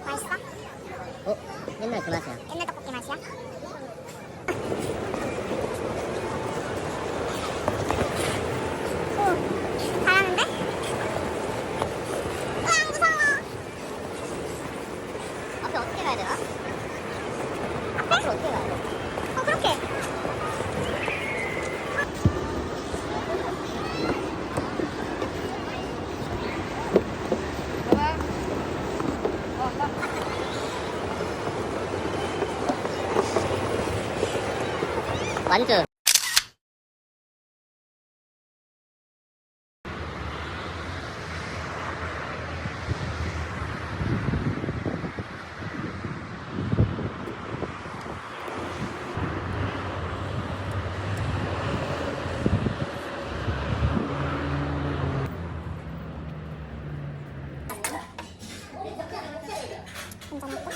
맛있어? 어? 옛날 그 맛이야. 옛날 떡볶이 맛이야? 오, 잘하는데? 으앙, 무서워. 앞에 어떻게 가야 되나? 앞에? 앞에 어떻게 가야 돼? 그렇게. 완주. 괜찮을까?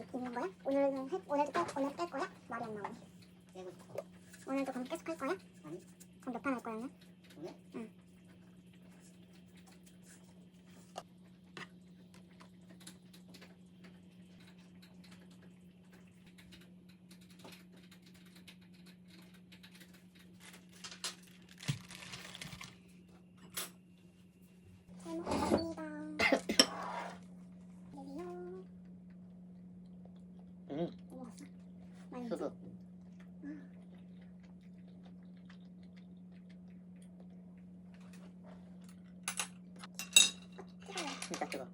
같이 있는 거야? 오늘도 뺄 거야? 말이 안 나오네. 빼고 싶어. 오늘도 그럼 계속 할 거야? 아니. 그럼 몇 판 할 거야 오늘? 오늘? 응. 잘 먹겠습니다. 레디요. 뭐 먹었어? 많이 먹었어? 수수. 뜨거워. 진짜 뜨거.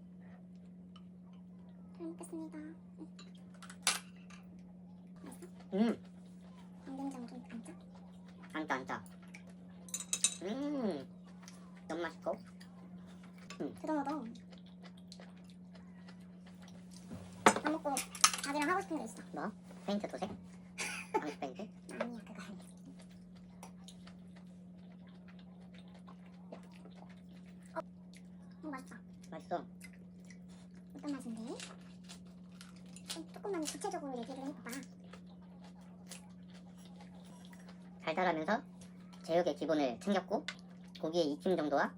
잘 먹겠습니다. 간장장 좀 안 짜? 안 짜. 너무 맛있고. 들어먹어. 밥 먹고 밥이랑 하고 싶은 게 있어. 뭐? 페인트 도색? 방수 페인트? 아니야 그거 아니야. 맛있다. 맛있어. 어떤 맛인데? 좀 조금만 구체적으로 얘기를 해봐봐. 달달하면서 제육의 기본을 챙겼고 고기의 익힘 정도와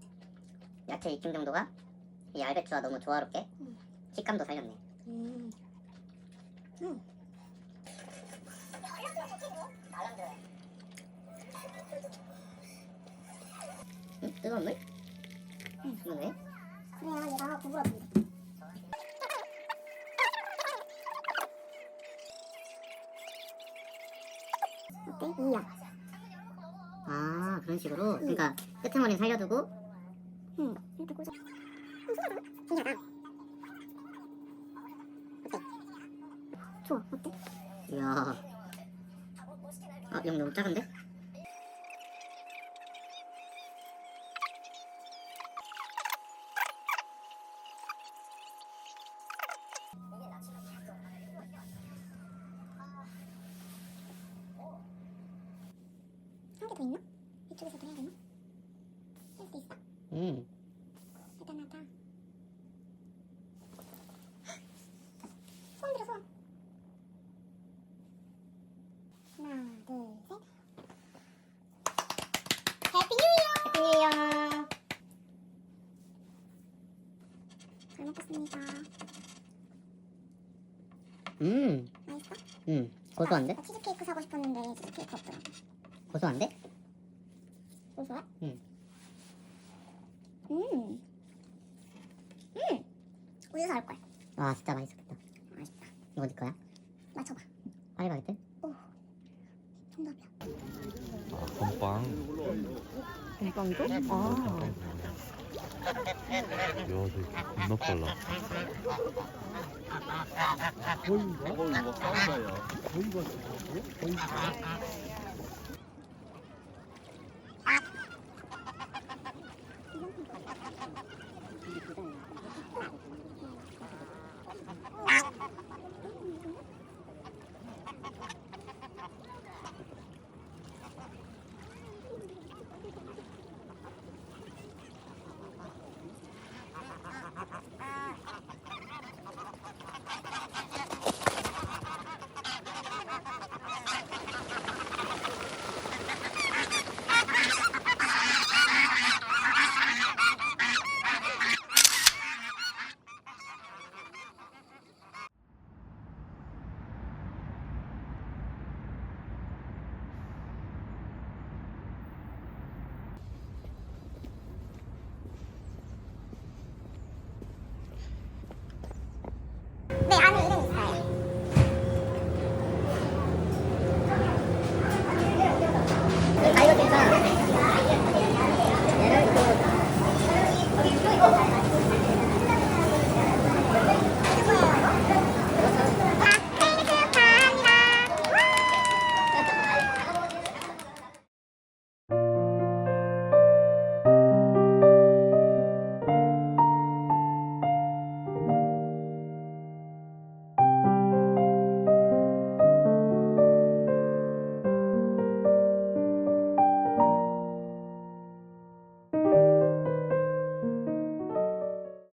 야채 익힘 정도가 이 알배추와 너무 조화롭게 식감도 살렸네. 뜨거운 물? 이건 왜? 그래야 얘가 구부러진대. 어때? 2야. 아 그런 식으로. 그러니까 끄트머리 살려두고. 이렇게 꽂아. 신기하다. 어때? 좋아. 어때? 이야. 이거 너무 작은데? 한 개 더 있나? 이쪽에서도 해야 되나? 할 수 있어? 대단하다. 손 들어 손. 하나, 둘, 셋. 해피 뉴 이어! 해피 뉴 잘 먹겠습니다. 맛있어? 고소한데? 나 치즈케이크 사고 싶었는데 치즈케이크 없더라. 고소한데? 고소해? 응. 우유 사올 걸. 와 진짜 맛있었겠다. 맛있다. 이거 어디 거야? 맞춰봐. 파리바게뜨? 정답이야. 건빵. 건빵도? 야, 저기 겁나 빨라. 거의 뭐 싸움이야. 거의가 거의